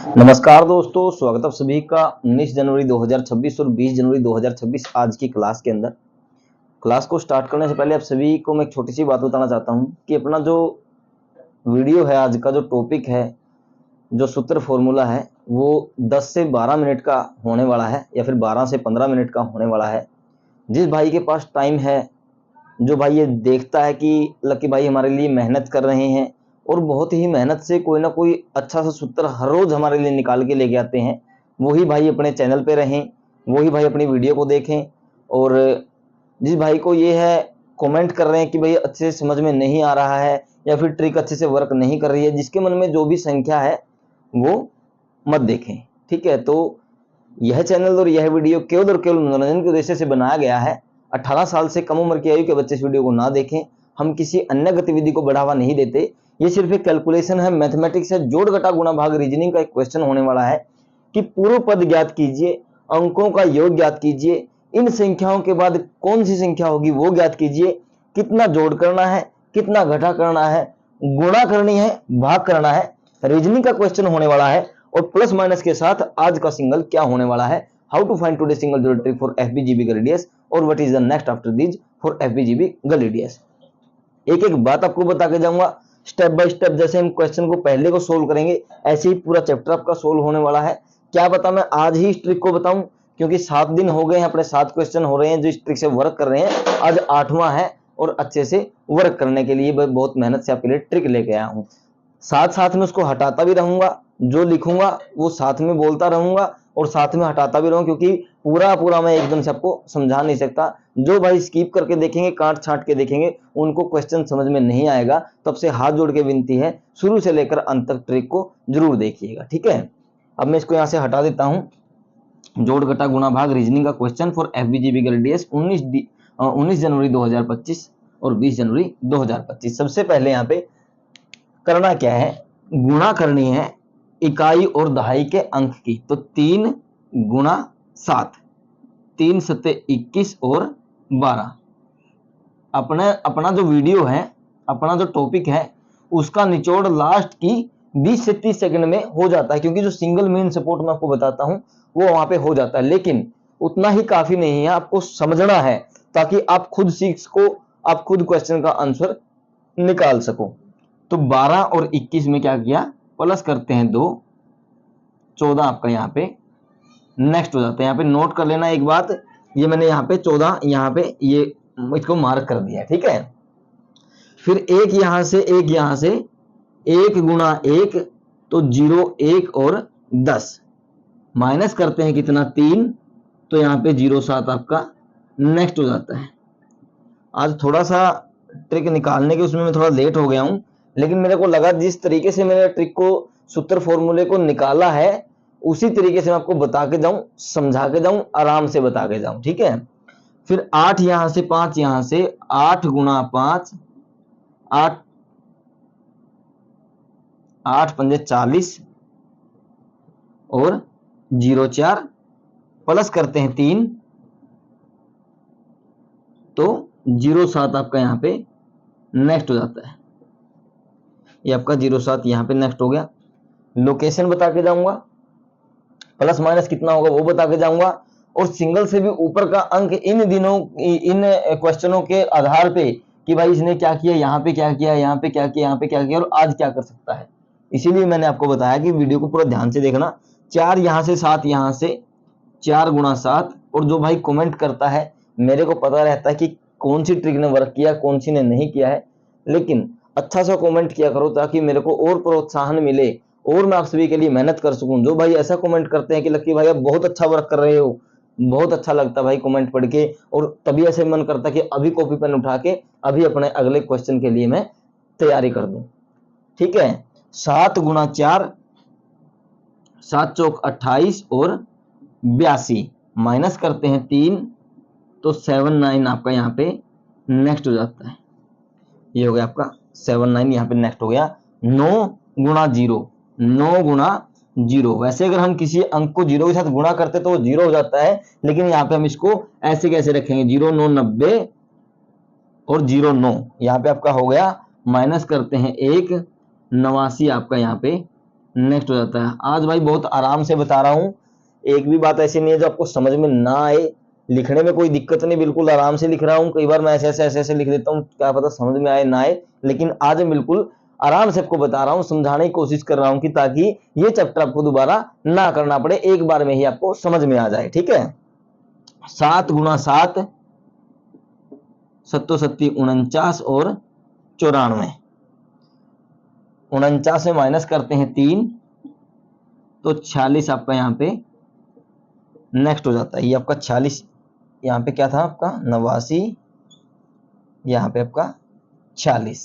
नमस्कार दोस्तों, स्वागत है आप सभी का 19 जनवरी 2026 और 20 जनवरी 2026 आज की क्लास के अंदर। क्लास को स्टार्ट करने से पहले आप सभी को मैं एक छोटी सी बात बताना चाहता हूं कि अपना जो वीडियो है, आज का जो टॉपिक है, जो सूत्र फॉर्मूला है, वो 10 से 12 मिनट का होने वाला है या फिर 12 से 15 मिनट का होने वाला है। जिस भाई के पास टाइम है, जो भाई ये देखता है कि लकी भाई हमारे लिए मेहनत कर रहे हैं और बहुत ही मेहनत से कोई ना कोई अच्छा सा सूत्र हर रोज हमारे लिए निकाल के लेके आते हैं, वही भाई अपने चैनल पे रहें, वही भाई अपनी वीडियो को देखें। और जिस भाई को ये है कमेंट कर रहे हैं कि भाई अच्छे से समझ में नहीं आ रहा है या फिर ट्रिक अच्छे से वर्क नहीं कर रही है, जिसके मन में जो भी संख्या है वो मत देखें, ठीक है। तो यह चैनल और यह वीडियो केवल और केवल मनोरंजन के उद्देश्य से बनाया गया है। 18 साल से कम उम्र की आयु के बच्चे इस वीडियो को ना देखें। हम किसी अन्य गतिविधि को बढ़ावा नहीं देते। ये सिर्फ एक कैलकुलेशन है, मैथमेटिक्स है, जोड़ घटा गुणा भाग रीजनिंग का एक क्वेश्चन होने वाला है कि पूर्व पद ज्ञात कीजिए, अंकों का योग ज्ञात कीजिए, इन संख्याओं के बाद कौन सी संख्या होगी वो ज्ञात कीजिए, कितना जोड़ करना है, कितना घटा करना है, गुणा करनी है, भाग करना है। रीजनिंग का क्वेश्चन होने वाला है और प्लस माइनस के साथ आज का सिंगल क्या होने वाला है, how to find today single जोड़ ट्रिक फॉर एफबीजीबी गलीडियस और what is the next after this for FBGB गलीडियस। एक एक बात आपको बता के जाऊंगा स्टेप बाय स्टेप। जैसे हम क्वेश्चन को पहले को सोल्व करेंगे, ऐसे ही पूरा चैप्टर आपका सोल्व होने वाला है। क्या पता मैं आज ही इस ट्रिक को बताऊं, क्योंकि 7 दिन हो गए हैं, अपने 7 क्वेश्चन हो रहे हैं जो इस ट्रिक से वर्क कर रहे हैं। आज 8वां है और अच्छे से वर्क करने के लिए बहुत मेहनत से आपके लिए ट्रिक लेके आया हूं। साथ साथ में उसको हटाता भी रहूंगा, जो लिखूंगा वो साथ में बोलता रहूंगा और साथ में हटाता भी रहूंगा, क्योंकि पूरा मैं एकदम से आपको समझा नहीं सकता। जो भाई स्किप करके देखेंगे, काट छांट के देखेंगे, उनको क्वेश्चन समझ में नहीं आएगा। तब से हाथ जोड़ के विनती है, शुरू से लेकर अंत तक ट्रिक को जरूर देखिएगा, ठीक है। अब मैं इसको यहां से हटा देता हूं। जोड़ घटा गुणा भाग रीजनिंग का क्वेश्चन फॉर एफबीजीबी गलीडियस 19 जनवरी 2025 और 20 जनवरी 2025। सबसे पहले यहाँ पे करना क्या है, गुणा करनी है इकाई और दहाई के अंक की। तो 3 गुणा 7, 3 सत्ते 21 और 12। अपना जो वीडियो है, अपना जो टॉपिक है, उसका निचोड़ लास्ट की 20 से 30 सेकंड में हो जाता है, क्योंकि जो सिंगल मेन सपोर्ट मैं आपको बताता हूं वो वहां पे हो जाता है। लेकिन उतना ही काफी नहीं है, आपको समझना है ताकि आप खुद सीख सको, आप खुद क्वेश्चन का आंसर निकाल सको। तो 12 और 21 में क्या किया, प्लस करते हैं 2, 14 आपका यहाँ पे नेक्स्ट हो जाता है। यहाँ पे नोट कर लेना एक बात, ये मैंने यहाँ पे 14 यहाँ पे ये इसको मार्क कर दिया, ठीक है। फिर एक यहां से, एक यहां से, 1 गुणा 1 तो 0, 1 और 10 माइनस करते हैं कितना, 3, तो यहाँ पे 0, 7 आपका नेक्स्ट हो जाता है। आज थोड़ा सा ट्रिक निकालने के उसमें मैं थोड़ा लेट हो गया हूं, लेकिन मेरे को लगा जिस तरीके से मैंने ट्रिक को, सूत्र फॉर्मूले को निकाला है, उसी तरीके से मैं आपको बता के जाऊं, समझा के जाऊं, आराम से बता के जाऊं, ठीक है। फिर 8 यहां से, 5 यहां से, 8 गुणा 5, 8 8 पंजे 40 और 0, 4 प्लस करते हैं 3, तो 0, 7 आपका यहाँ पे नेक्स्ट हो जाता है। ये आपका 0, 7 यहाँ पे नेक्स्ट हो गया। लोकेशन बता के जाऊंगा, प्लस माइनस कितना होगा वो बता के जाऊंगा, और सिंगल से भी ऊपर का अंक इन दिनों, इन क्वेश्चनों के आधार पे कि भाई इसने क्या किया, यहाँ पे क्या किया, यहाँ पे क्या किया, यहाँ पे क्या किया और आज क्या कर सकता है। इसीलिए मैंने आपको बताया कि वीडियो को पूरा ध्यान से देखना। 4 यहाँ से, 7 यहाँ से, 4 गुणा 7। और जो भाई कमेंट करता है, मेरे को पता रहता है कि कौन सी ट्रिक ने वर्क किया, कौन सी ने नहीं किया है, लेकिन अच्छा सा कमेंट किया करो ताकि मेरे को और प्रोत्साहन मिले और मैं आप सभी के लिए मेहनत कर सकूं। जो भाई ऐसा कमेंट करते हैं कि लक्की भाई आप बहुत अच्छा वर्क कर रहे हो, बहुत अच्छा लगता भाई कमेंट पढ़ के, और तभी ऐसे मन करता कि अभी कॉपी पेन उठा के अभी अपने अगले क्वेश्चन के लिए मैं तैयारी कर दूं, ठीक है। 7 गुणा 4, 7 चौक 28 और 82 माइनस करते हैं 3, तो 7, 9 आपका यहाँ पे नेक्स्ट हो जाता है। ये हो गया आपका 7, 9 यहाँ पे नेक्स्ट हो गया। 9 गुणा 0, 9 गुणा 0। वैसे अगर हम किसी अंक को 0 के साथ गुणा करते तो वो 0 हो जाता है, लेकिन यहाँ पे हम इसको ऐसे कैसे रखेंगे, 0, 9, 90 और 0, 9 यहाँ पे आपका हो गया। माइनस करते हैं 1, 89 आपका यहाँ पे नेक्स्ट हो जाता है। आज भाई बहुत आराम से बता रहा हूँ, एक भी बात ऐसी नहीं है जो आपको समझ में ना आए। लिखने में कोई दिक्कत नहीं, बिल्कुल आराम से लिख रहा हूँ। कई बार मैं ऐसे लिख देता हूँ, क्या पता समझ में आए ना आए, लेकिन आज मैं बिल्कुल आराम से आपको बता रहा हूँ, समझाने की कोशिश कर रहा हूँ कि ताकि ये चैप्टर आपको दोबारा ना करना पड़े, एक बार में ही आपको समझ में आ जाए। ठीक है, 7 गुणा 7 सत्तो सत्ती 49 और 94। 49 में माइनस करते हैं 3 तो 46 आपका यहाँ पे नेक्स्ट हो जाता है। ये आपका 46, यहाँ पे क्या था आपका 89, यहाँ पे आपका 46।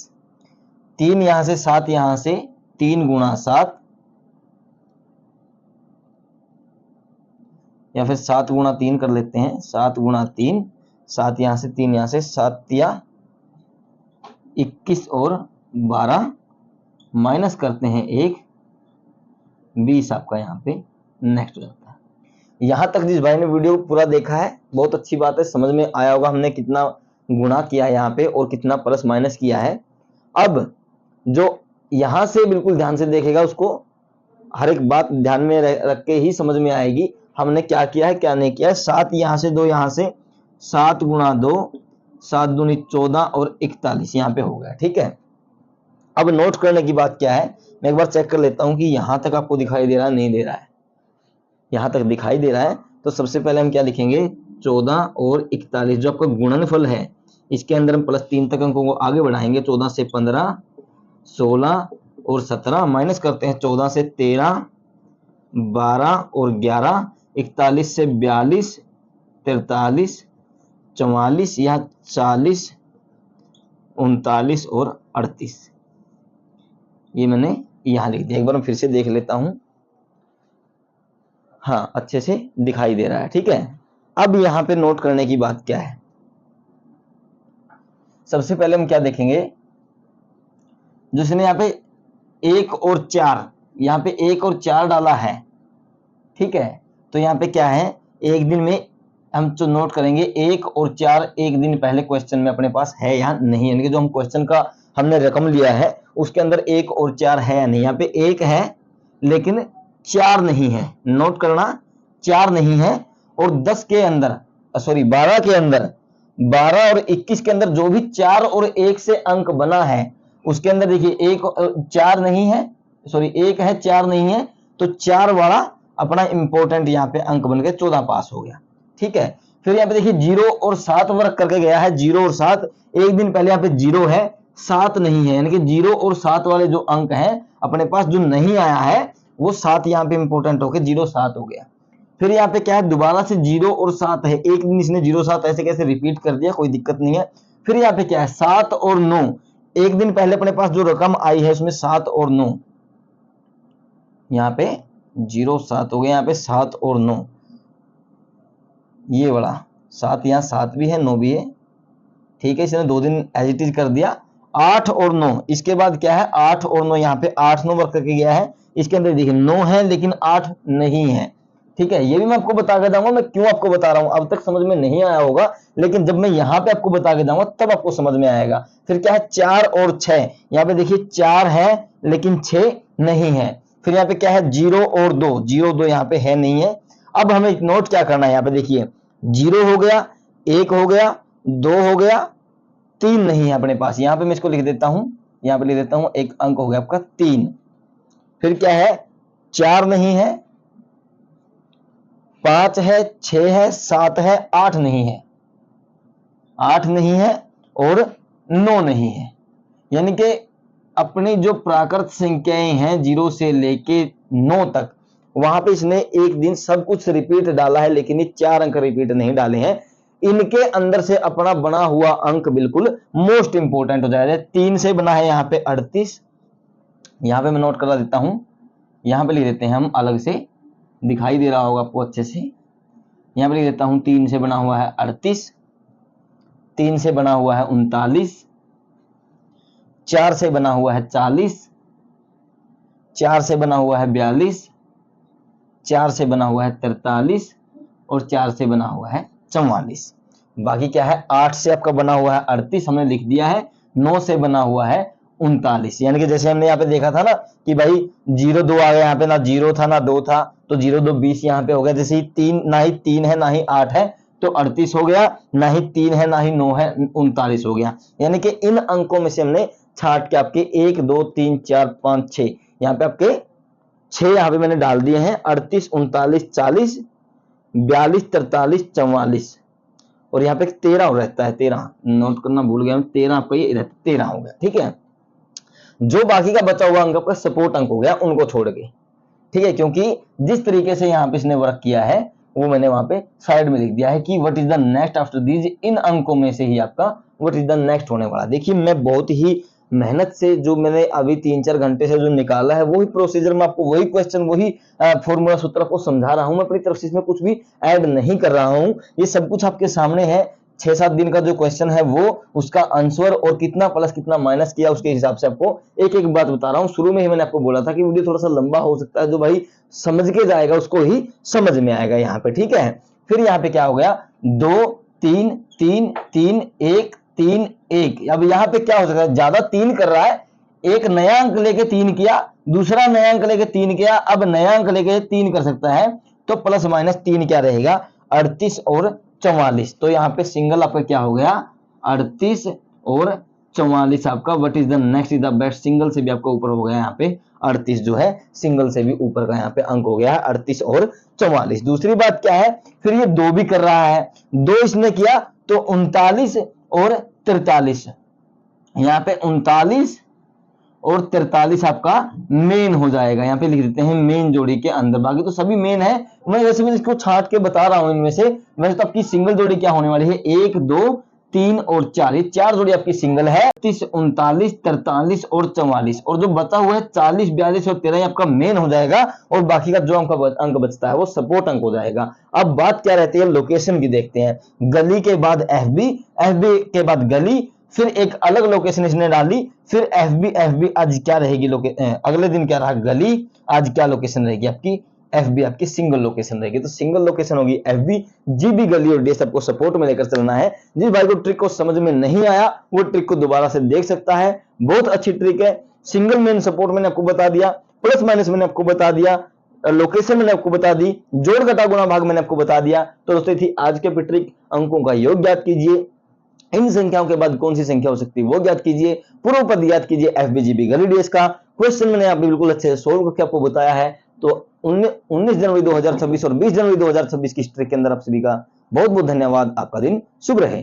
3 यहाँ से 7 यहाँ से, 3 गुणा 7 या फिर 7 गुणा 3 कर लेते हैं। 7 गुणा 3, 7 यहाँ से 3 यहाँ से, 7 या 21 और 12 माइनस करते हैं 1, 20 आपका यहाँ पे नेक्स्ट हो जाता है। यहाँ तक जिस भाई ने वीडियो पूरा देखा है बहुत अच्छी बात है, समझ में आया होगा हमने कितना गुणा किया है यहाँ पे और कितना प्लस माइनस किया है। अब जो यहाँ से बिल्कुल ध्यान से देखेगा उसको हर एक बात ध्यान में रख के ही समझ में आएगी हमने क्या किया है क्या नहीं किया है। 7 यहाँ से 2 यहाँ से, 7 गुणा 2, 7 दूनी 14 और 41 यहाँ पे हो गया। ठीक है, अब नोट करने की बात क्या है, मैं एक बार चेक कर लेता हूं कि यहां तक आपको दिखाई दे रहा है नहीं दे रहा है। यहां तक दिखाई दे रहा है तो सबसे पहले हम क्या लिखेंगे, 14 और 41 जो आपका गुणनफल है, इसके अंदर हम +3 तक अंकों को आगे बढ़ाएंगे। 14 से 15, 16 और 17 माइनस करते हैं 14 से 13, 12 और 11, 41 से 42, 43, 44 या 40, 39 और 38। ये मैंने यहां लिख दिया। एक बार मैं फिर से देख लेता हूं, हाँ अच्छे से दिखाई दे रहा है। ठीक है, अब यहां पे नोट करने की बात क्या है, सबसे पहले हम क्या देखेंगे, जिसने यहाँ पे 1 और 4, यहाँ पे 1 और 4 डाला है। ठीक है, तो यहाँ पे क्या है, एक दिन में हम जो नोट करेंगे 1 और 4 एक दिन पहले क्वेश्चन में अपने पास है या नहीं, यानी कि जो हम क्वेश्चन का हमने रकम लिया है उसके अंदर 1 और 4 है या नहीं। यहाँ पे 1 है लेकिन 4 नहीं है, नोट करना 4 नहीं है। और 10 के अंदर सॉरी 12 के अंदर, 12 और 21 के अंदर जो भी 4 और 1 से अंक बना है उसके अंदर देखिए 1 और 4 नहीं है, सॉरी 1 है 4 नहीं है, तो 4 वाला अपना इंपॉर्टेंट यहाँ पे अंक बन गया, 14 पास हो गया। ठीक है, फिर यहाँ पे देखिए 0 और 7 वर्क करके गया है। 0 और 7 एक दिन पहले यहाँ पे 0 है, 7 नहीं है, यानी कि 0 और 7 वाले जो अंक हैं अपने पास जो नहीं आया है वो 7 यहाँ पे इंपॉर्टेंट होकर 0 7 हो गया। फिर यहाँ पे क्या है, दोबारा से 0 और 7 है, एक दिन इसने 0 7 ऐसे कैसे रिपीट कर दिया, कोई दिक्कत नहीं है। फिर यहाँ पे क्या है, 7 और 9, एक दिन पहले अपने पास जो रकम आई है उसमें 7 और 9, यहाँ पे 0 7 हो गया, यहाँ पे 7 और 9, ये वाला 7 यहाँ 7 भी है 9 भी है। ठीक है, इसने 2 दिन एज इट इज कर दिया। 8 और 9, इसके बाद क्या है 8 और 9, यहाँ पे 8 9 वर्क करके गया है। इसके अंदर देखिए 9 है लेकिन 8 नहीं है। ठीक है, ये भी मैं आपको बता के जाऊंगा, मैं क्यों आपको बता रहा हूं, अब तक समझ में नहीं आया होगा लेकिन जब मैं यहाँ पे आपको बता के जाऊंगा तब आपको समझ में आएगा। फिर क्या है 4 और 6, यहाँ पे देखिए 4 है लेकिन 6 नहीं है। फिर यहाँ पे क्या है 0 और 2, 0 2 यहाँ पे है नहीं है। अब हमें नोट क्या करना है, यहाँ पे देखिए 0 हो गया, 1 हो गया, 2 हो गया, 3 नहीं है अपने पास। यहाँ पे मैं इसको लिख देता हूं, यहाँ पे लिख देता हूं, एक अंक हो गया आपका 3। फिर क्या है 4 नहीं है, 5 है, 6 है, 7 है, 8 नहीं है, 8 नहीं है और 9 नहीं है। यानी कि अपनी जो प्राकृत संख्याएं हैं 0 से लेके 9 तक, वहां पे इसने एक दिन सब कुछ रिपीट डाला है लेकिन ये 4 अंक रिपीट नहीं डाले हैं। इनके अंदर से अपना बना हुआ अंक बिल्कुल मोस्ट इंपोर्टेंट हो जाएगा। 3 से बना है यहाँ पे 38, यहाँ पे मैं नोट करा देता हूं, यहाँ पे लिख देते हैं हम अलग से, दिखाई दे रहा होगा आपको अच्छे से। यहाँ पे लिख देता हूं 3 से बना हुआ है 38, 3 से बना हुआ है 39, 4 से बना हुआ है 40, 4 से बना हुआ है 42, 4 से बना हुआ है 43 और 4 से बना हुआ है 44। बाकी क्या है 8 से आपका बना हुआ है 38 हमने लिख दिया है, 9 से बना हुआ है 39, यानी कि जैसे हमने यहाँ पे देखा था ना कि भाई 0 2 आ गया, यहाँ पे ना 0 था ना 2 था, तो 0 2 20 यहाँ पे हो गया। जैसे ही 3, ना ही 3 है ना ही 8 है तो 38 हो गया, ना ही 3 है ना ही 9 है 39 हो गया। यानी कि इन अंकों में से हमने छाट के आपके 1 2 3 4 5 6 यहाँ पे आपके 6 यहाँ पे मैंने डाल दिए हैं, 38 39 40 42 43 44 और यहाँ पे 13 रहता है, 13 नोट करना भूल गया, 13 आपका ये 13 हो गया। ठीक है, जो बाकी का बचा हुआ अंक आपका सपोर्ट अंक हो गया उनको छोड़ के, ठीक है, क्योंकि जिस तरीके से यहाँ पे इसने वर्क किया है वो मैंने वहां पे साइड में लिख दिया है कि what is the next after these, इन अंकों में से ही आपका व्हाट इज द नेक्स्ट होने वाला। देखिए मैं बहुत ही मेहनत से जो मैंने अभी 3-4 घंटे से जो निकाला है वही प्रोसीजर में आपको वही क्वेश्चन वही फॉर्मूला सूत्र को समझा रहा हूं, मैं अपनी तरफ से इसमें कुछ भी ऐड नहीं कर रहा हूं, ये सब कुछ आपके सामने है। 6-7 दिन का जो क्वेश्चन है वो उसका आंसर और कितना प्लस कितना माइनस किया उसके हिसाब से आपको एक एक बात बता रहा हूं। शुरू में ही मैंने आपको बोला था कि वीडियो थोड़ा सा लंबा हो सकता है, जो भाई समझ के जाएगा उसको ही समझ में आएगा यहाँ पे। ठीक है, फिर यहाँ पे क्या हो गया 2 3 3 3 1 3 1। अब यहाँ पे क्या हो सकता है, ज्यादा 3 कर रहा है, एक नया अंक लेके 3 किया, दूसरा नया अंक लेके 3 किया, अब नया अंक लेके 3 कर सकता है, तो प्लस माइनस 3 क्या रहेगा 38 और 44। तो यहाँ पे सिंगल आपका क्या हो गया 38 और 44 आपका what is the next is the best, single से भी आपका ऊपर हो गया यहाँ पे 38 जो है सिंगल से भी ऊपर का यहाँ पे अंक हो गया है 38 और 44। दूसरी बात क्या है, फिर ये 2 भी कर रहा है, 2 इसने किया तो 39 और 43, यहाँ पे 39 और 43 आपका मेन हो जाएगा, यहाँ पे लिख देते हैं मेन जोड़ी के अंदर, बाकी तो सभी मेन है। मैं वैसे भी इसको छाट के बता रहा हूं इनमें से, वैसे तो आपकी सिंगल जोड़ी क्या होने वाली है 1 2 3 और 4, ये 4 जोड़ी आपकी सिंगल है 39 39 43 और 44, और जो बचा हुआ है 40 42 और 13 आपका मेन हो जाएगा, और बाकी का जो अंक बचता है वो सपोर्ट अंक हो जाएगा। अब बात क्या रहती है लोकेशन की, देखते हैं। गली के बाद एफबी, एफबी के बाद गली, फिर एक अलग लोकेशन इसने डाली, फिर एफबी आज क्या रहेगी अगले दिन क्या रहा गली, आज क्या लोकेशन रहेगी आपकी एफबी, आपकी सिंगल लोकेशन रहेगी। तो सिंगल लोकेशन होगी एफबी, जीबी गली और डीएस आपको सपोर्ट में लेकर चलना है। जिस भाई को ट्रिक को समझ में नहीं आया वो ट्रिक को दोबारा से देख सकता है, बहुत अच्छी ट्रिक है। सिंगल मेन सपोर्ट मैंने आपको बता दिया, प्लस माइनस मैंने आपको बता दिया, लोकेशन मैंने आपको बता दी, जोड़ घटा गुणा भाग मैंने आपको बता दिया। तो दोस्तों थी आज के ट्रिक, अंकों का योग ज्ञात कीजिए, इन संख्याओं के बाद कौन सी संख्या हो सकती है वो ज्ञात कीजिए, पूर्व पद ज्ञात कीजिए एफबीजीबी गली डीएस का क्वेश्चन मैंने आप बिल्कुल अच्छे से सोल्व करके आपको बताया है। तो 19 जनवरी 2026 और 20 जनवरी 2026 की ट्रिक के अंदर आप सभी का बहुत बहुत धन्यवाद। आपका दिन शुभ रहे।